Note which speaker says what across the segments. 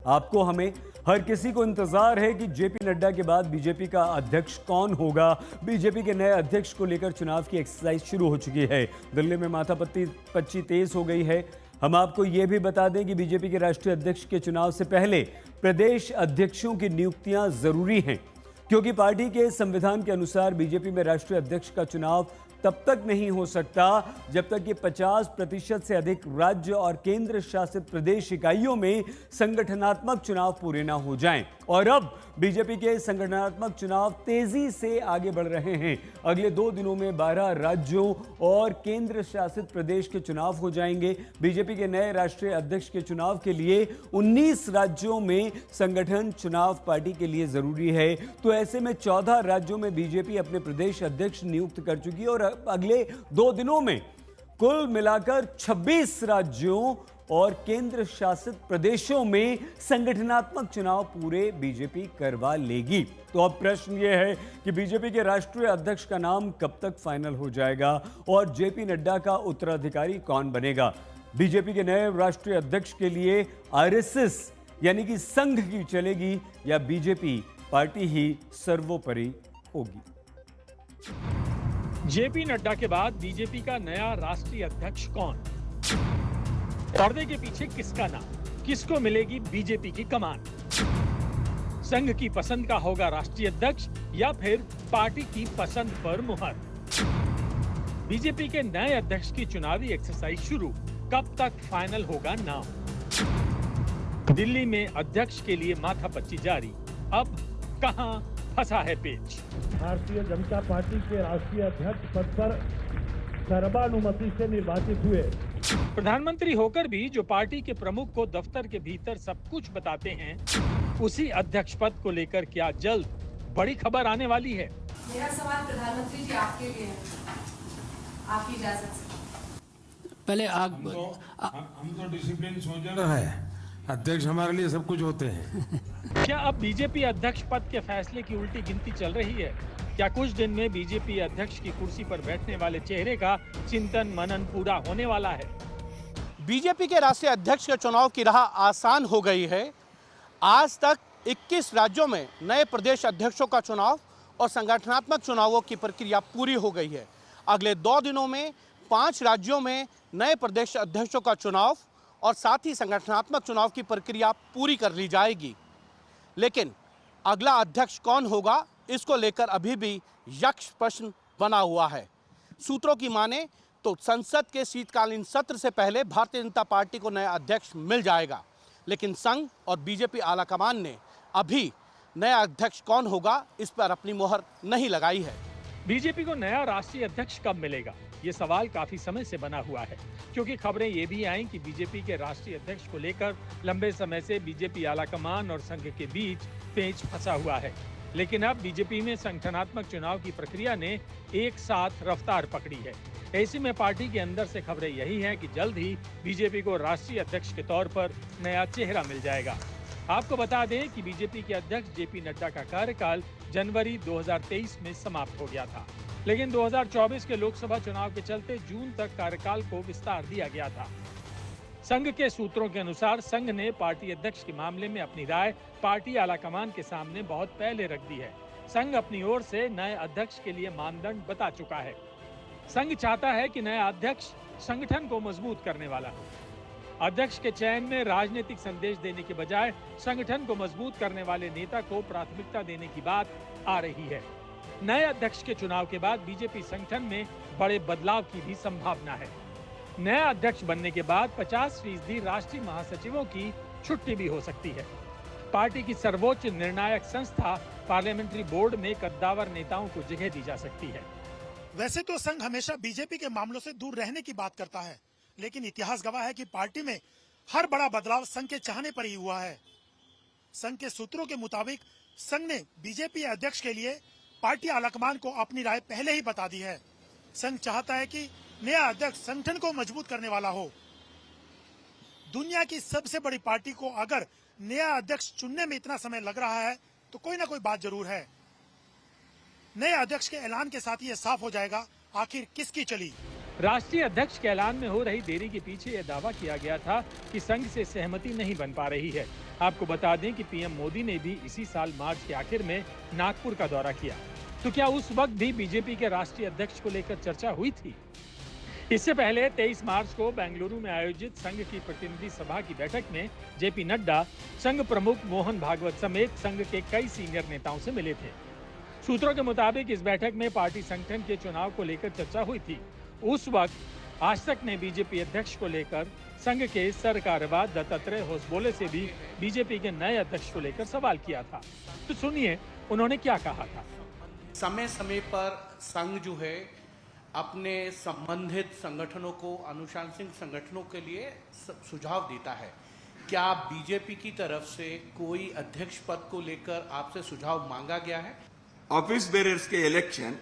Speaker 1: आपको, हमें, हर किसी को इंतजार है कि जेपी नड्डा के बाद बीजेपी का अध्यक्ष कौन होगा। बीजेपी के नए अध्यक्ष को लेकर चुनाव की एक्सरसाइज शुरू हो चुकी है। दिल्ली में माथापच्ची तेज हो गई है। हम आपको यह भी बता दें कि बीजेपी के राष्ट्रीय अध्यक्ष के चुनाव से पहले प्रदेश अध्यक्षों की नियुक्तियां जरूरी हैं, क्योंकि पार्टी के संविधान के अनुसार बीजेपी में राष्ट्रीय अध्यक्ष का चुनाव तब तक नहीं हो सकता जब तक कि 50% से अधिक राज्य और केंद्र शासित प्रदेश इकाइयों में संगठनात्मक चुनाव पूरे ना हो जाएं। और अब बीजेपी के संगठनात्मक चुनाव तेजी से आगे बढ़ रहे हैं। अगले 2 दिनों में 12 राज्यों और केंद्र शासित प्रदेश के चुनाव हो जाएंगे। बीजेपी के नए राष्ट्रीय अध्यक्ष के चुनाव के लिए 19 राज्यों में संगठन चुनाव पार्टी के लिए जरूरी है। तो ऐसे में 14 राज्यों में बीजेपी अपने प्रदेश अध्यक्ष नियुक्त कर चुकी है और अगले 2 दिनों में कुल मिलाकर 26 राज्यों और केंद्र शासित प्रदेशों में संगठनात्मक चुनाव पूरे बीजेपी करवा लेगी। तो अब प्रश्न यह है कि बीजेपी के राष्ट्रीय अध्यक्ष का नाम कब तक फाइनल हो जाएगा और जेपी नड्डा का उत्तराधिकारी कौन बनेगा। बीजेपी के नए राष्ट्रीय अध्यक्ष के लिए आरएसएस यानी कि संघ की चलेगी या बीजेपी पार्टी ही सर्वोपरि होगी।
Speaker 2: जेपी नड्डा के बाद बीजेपी का नया राष्ट्रीय अध्यक्ष कौन? पर्दे के पीछे किसका नाम? किसको मिलेगी बीजेपी की कमान? संघ की पसंद का होगा राष्ट्रीय अध्यक्ष या फिर पार्टी की पसंद पर मुहर? बीजेपी के नए अध्यक्ष की चुनावी एक्सरसाइज शुरू, कब तक फाइनल होगा नाम? दिल्ली में अध्यक्ष के लिए माथापच्ची जारी, अब कहां फंसा है पेच?
Speaker 3: भारतीय जनता पार्टी के राष्ट्रीय अध्यक्ष पद पर सर्वानुमति से निर्वाचित हुए
Speaker 2: प्रधानमंत्री होकर भी जो पार्टी के प्रमुख को दफ्तर के भीतर सब कुछ बताते हैं, उसी अध्यक्ष पद को लेकर क्या जल्द बड़ी खबर आने वाली है?
Speaker 4: मेरा सवाल प्रधानमंत्री जी आपके लिए है, आपकी इजाजत से।
Speaker 5: पहले
Speaker 6: हम तो डिसिप्लिन सोचना है, अध्यक्ष हमारे लिए सब कुछ होते हैं।
Speaker 2: क्या अब बीजेपी अध्यक्ष पद के फैसले की उल्टी गिनती चल रही है? क्या कुछ दिन में बीजेपी अध्यक्ष की कुर्सी पर बैठने वाले चेहरे का चिंतन मनन पूरा होने वाला है?
Speaker 7: बीजेपी के राष्ट्रीय अध्यक्ष के चुनाव की राह आसान हो गई है। आज तक 21 राज्यों में नए प्रदेश अध्यक्षों का चुनाव और संगठनात्मक चुनावों की प्रक्रिया पूरी हो गई है। अगले 2 दिनों में 5 राज्यों में नए प्रदेश अध्यक्षों का चुनाव और साथ ही संगठनात्मक चुनाव की प्रक्रिया पूरी कर ली जाएगी। लेकिन अगला अध्यक्ष कौन होगा, इसको लेकर अभी भी यक्ष प्रश्न बना हुआ है। सूत्रों की माने तो संसद के शीतकालीन सत्र से पहले भारतीय जनता पार्टी को नया अध्यक्ष मिल जाएगा, लेकिन संघ और बीजेपी आलाकमान ने अभी नया अध्यक्ष कौन होगा इस पर अपनी मोहर नहीं लगाई है।
Speaker 2: बीजेपी को नया राष्ट्रीय अध्यक्ष कब मिलेगा, ये सवाल काफी समय से बना हुआ है, क्योंकि खबरें ये भी आई कि बीजेपी के राष्ट्रीय अध्यक्ष को लेकर लंबे समय से बीजेपी आलाकमान और संघ के बीच पेच फंसा हुआ है। लेकिन अब बीजेपी में संगठनात्मक चुनाव की प्रक्रिया ने एक साथ रफ्तार पकड़ी है। ऐसे में पार्टी के अंदर से खबरें यही हैं कि जल्द ही बीजेपी को राष्ट्रीय अध्यक्ष के तौर पर नया चेहरा मिल जाएगा। आपको बता दें कि बीजेपी के अध्यक्ष जेपी नड्डा का कार्यकाल जनवरी 2023 में समाप्त हो गया था, लेकिन 2024 के लोकसभा चुनाव के चलते जून तक कार्यकाल को विस्तार दिया गया था। संघ के सूत्रों के अनुसार संघ ने पार्टी अध्यक्ष के मामले में अपनी राय पार्टी आलाकमान के सामने बहुत पहले रख दी है। संघ अपनी ओर से नए अध्यक्ष के लिए मानदंड बता चुका है। संघ चाहता है कि नया अध्यक्ष संगठन को मजबूत करने वाला हो। अध्यक्ष के चयन में राजनीतिक संदेश देने के बजाय संगठन को मजबूत करने वाले नेता को प्राथमिकता देने की बात आ रही है। नए अध्यक्ष के चुनाव के बाद बीजेपी संगठन में बड़े बदलाव की भी संभावना है। नया अध्यक्ष बनने के बाद 50% राष्ट्रीय महासचिवों की छुट्टी भी हो सकती है। पार्टी की सर्वोच्च निर्णायक संस्था पार्लियामेंट्री बोर्ड में कद्दावर नेताओं को जगह दी जा सकती है।
Speaker 8: वैसे तो संघ हमेशा बीजेपी के मामलों से दूर रहने की बात करता है, लेकिन इतिहास गवाह है कि पार्टी में हर बड़ा बदलाव संघ के चाहने पर ही हुआ है। संघ के सूत्रों के मुताबिक संघ ने बीजेपी अध्यक्ष के लिए पार्टी आलाकमान को अपनी राय पहले ही बता दी है। संघ चाहता है कि नया अध्यक्ष संगठन को मजबूत करने वाला हो। दुनिया की सबसे बड़ी पार्टी को अगर नया अध्यक्ष चुनने में इतना समय लग रहा है तो कोई ना कोई बात जरूर है। नए अध्यक्ष के ऐलान के साथ ही यह साफ हो जाएगा आखिर किसकी चली।
Speaker 2: राष्ट्रीय अध्यक्ष के ऐलान में हो रही देरी के पीछे यह दावा किया गया था कि संघ से सहमति नहीं बन पा रही है। आपको बता दें कि पीएम मोदी ने भी इसी साल मार्च के आखिर में नागपुर का दौरा किया। तो क्या उस वक्त भी बीजेपी के राष्ट्रीय अध्यक्ष को लेकर चर्चा हुई थी? इससे पहले 23 मार्च को बेंगलुरु में आयोजित संघ की प्रतिनिधि सभा की बैठक में जेपी नड्डा संघ प्रमुख मोहन भागवत समेत संघ के कई सीनियर नेताओं से मिले थे। सूत्रों के मुताबिक इस बैठक में पार्टी संगठन के चुनाव को लेकर चर्चा हुई थी। उस वक्त आज तक ने बीजेपी अध्यक्ष को लेकर संघ के सरकारवा दत्तात्रेय होसबोले से भी बीजेपी के नए अध्यक्ष को लेकर सवाल किया था। तो सुनिए उन्होंने क्या कहा था।
Speaker 7: समय समय पर संघ जो है अपने संबंधित संगठनों को, अनुशासनिक संगठनों के लिए सुझाव देता है। क्या बीजेपी की तरफ से कोई अध्यक्ष पद को लेकर आपसे सुझाव मांगा गया है?
Speaker 5: ऑफिस बेरर्स के election,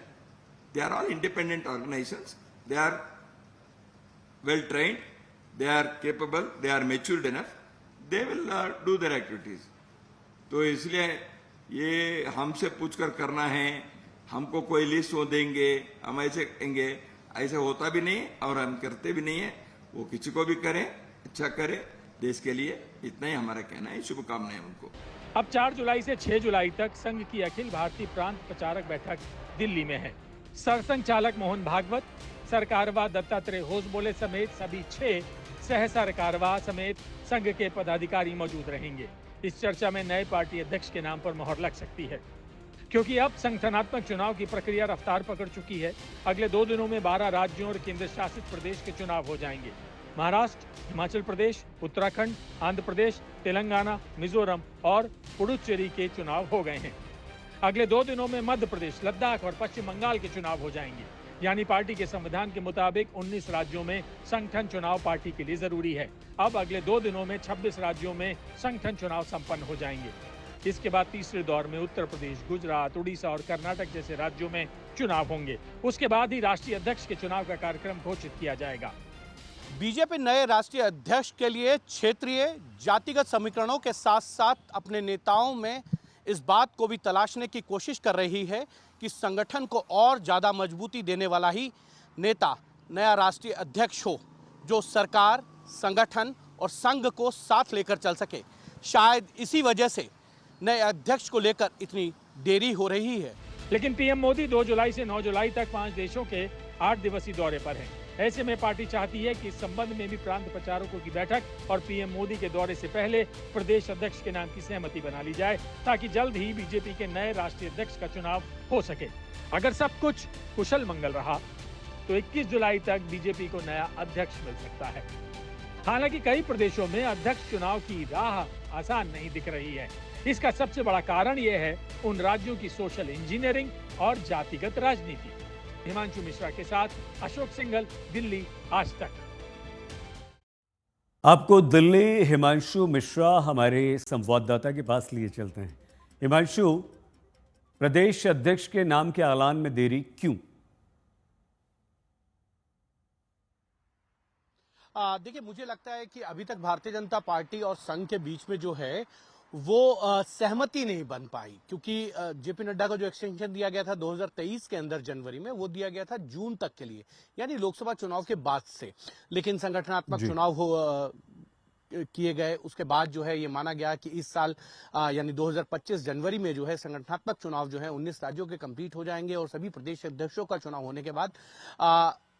Speaker 5: they are all independent organisations, they are well trained, they are capable, they are matured enough, they will do their activities. तो इसलिए ये हमसे पूछकर करना है, हमको कोई लिस्ट वो देंगे, हम ऐसे करेंगे, ऐसे होता भी नहीं और हम करते भी नहीं है। वो किसी को भी करें, अच्छा करे देश के लिए, इतना ही हमारा कहना है। शुभकामनाएं उनको।
Speaker 2: अब 4 जुलाई से 6 जुलाई तक संघ की अखिल भारतीय प्रांत प्रचारक बैठक दिल्ली में है। सरसंघ चालक मोहन भागवत, सरकारवा दत्तात्रेय होसबोले समेत सभी 6 सह सरकारवा समेत संघ के पदाधिकारी मौजूद रहेंगे। इस चर्चा में नए पार्टी अध्यक्ष के नाम पर मोहर लग सकती है, क्योंकि अब संगठनात्मक चुनाव की प्रक्रिया रफ्तार पकड़ चुकी है। अगले 2 दिनों में 12 राज्यों और केंद्र शासित प्रदेश के चुनाव हो जाएंगे। महाराष्ट्र, हिमाचल प्रदेश, उत्तराखंड, आंध्र प्रदेश, तेलंगाना, मिजोरम और पुडुचेरी के चुनाव हो गए हैं। अगले 2 दिनों में मध्य प्रदेश, लद्दाख और पश्चिम बंगाल के चुनाव हो जाएंगे। यानी पार्टी के संविधान के मुताबिक 19 राज्यों में संगठन चुनाव पार्टी के लिए जरूरी है। अब अगले 2 दिनों में 26 राज्यों में संगठन चुनाव संपन्न हो जाएंगे। इसके बाद तीसरे दौर में उत्तर प्रदेश, गुजरात, उड़ीसा और कर्नाटक जैसे राज्यों में चुनाव होंगे। उसके बाद ही राष्ट्रीय अध्यक्ष के चुनाव का कार्यक्रम घोषित किया जाएगा।
Speaker 7: बीजेपी नए राष्ट्रीय अध्यक्ष के लिए क्षेत्रीय जातिगत समीकरणों के साथ साथ अपने नेताओं में इस बात को भी तलाशने की कोशिश कर रही है कि संगठन को और ज़्यादा मजबूती देने वाला ही नेता नया राष्ट्रीय अध्यक्ष हो, जो सरकार, संगठन और संघ को साथ लेकर चल सके। शायद इसी वजह से नए अध्यक्ष को लेकर इतनी देरी हो रही है।
Speaker 2: लेकिन पीएम मोदी 2 जुलाई से 9 जुलाई तक 5 देशों के 8 दिवसीय दौरे पर हैं। ऐसे में पार्टी चाहती है कि इस संबंध में भी प्रांत प्रचारकों की बैठक और पीएम मोदी के दौरे से पहले प्रदेश अध्यक्ष के नाम की सहमति बना ली जाए, ताकि जल्द ही बीजेपी के नए राष्ट्रीय अध्यक्ष का चुनाव हो सके। अगर सब कुछ कुशल मंगल रहा तो 21 जुलाई तक बीजेपी को नया अध्यक्ष मिल सकता है। हालांकि कई प्रदेशों में अध्यक्ष चुनाव की राह आसान नहीं दिख रही है। इसका सबसे बड़ा कारण यह है उन राज्यों की सोशल इंजीनियरिंग और जातिगत राजनीति। हिमांशु मिश्रा के साथ अशोक सिंघल, दिल्ली, आज तक।
Speaker 1: आपको दिल्ली हिमांशु मिश्रा हमारे संवाददाता के पास लिए चलते हैं। हिमांशु, प्रदेश अध्यक्ष के नाम के ऐलान में देरी क्यों?
Speaker 7: देखिए, मुझे लगता है कि अभी तक भारतीय जनता पार्टी और संघ के बीच में जो है वो सहमति नहीं बन पाई, क्योंकि जेपी नड्डा को जो एक्सटेंशन दिया गया था 2023 के अंदर जनवरी में, वो दिया गया था जून तक के लिए, यानी लोकसभा चुनाव के बाद से। लेकिन संगठनात्मक चुनाव किए गए, उसके बाद जो है ये माना गया कि इस साल यानी 2025 जनवरी में जो है संगठनात्मक चुनाव जो है 19 राज्यों के कंप्लीट हो जाएंगे और सभी प्रदेश अध्यक्षों का चुनाव होने के बाद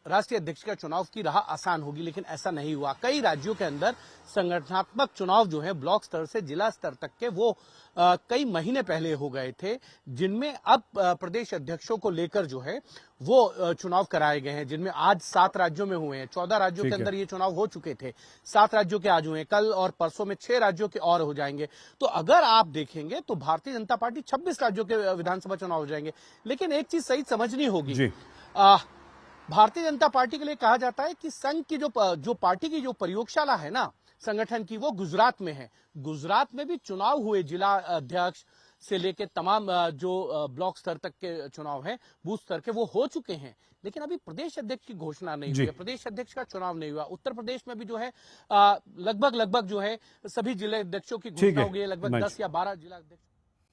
Speaker 7: राष्ट्रीय अध्यक्ष का चुनाव की राह आसान होगी। लेकिन ऐसा नहीं हुआ। कई राज्यों के अंदर संगठनात्मक चुनाव जो है ब्लॉक स्तर से जिला स्तर तक के वो कई महीने पहले हो गए थे, जिनमें अब प्रदेश अध्यक्षों को लेकर जो है वो चुनाव कराए गए हैं, जिनमें आज 7 राज्यों में हुए हैं। 14 राज्यों के अंदर ये चुनाव हो चुके थे, 7 राज्यों के आज हुए हैं, कल और परसों में 6 राज्यों के और हो जाएंगे। तो अगर आप देखेंगे तो भारतीय जनता पार्टी 26 राज्यों के विधानसभा चुनाव हो जाएंगे। लेकिन एक चीज सही समझनी होगी, भारतीय जनता पार्टी के लिए कहा जाता है कि संघ की जो पार्टी की जो प्रयोगशाला है ना संगठन की, वो गुजरात में है। गुजरात में भी चुनाव हुए, जिला अध्यक्ष से लेकर तमाम जो ब्लॉक स्तर तक के चुनाव हैं, बूथ स्तर के, वो हो चुके हैं। लेकिन अभी प्रदेश अध्यक्ष की घोषणा नहीं हुई है, प्रदेश अध्यक्ष का चुनाव नहीं हुआ। उत्तर प्रदेश में भी जो है लगभग जो है सभी जिला अध्यक्षों की घोषणा हो गई है, लगभग 10 या 12 जिला अध्यक्ष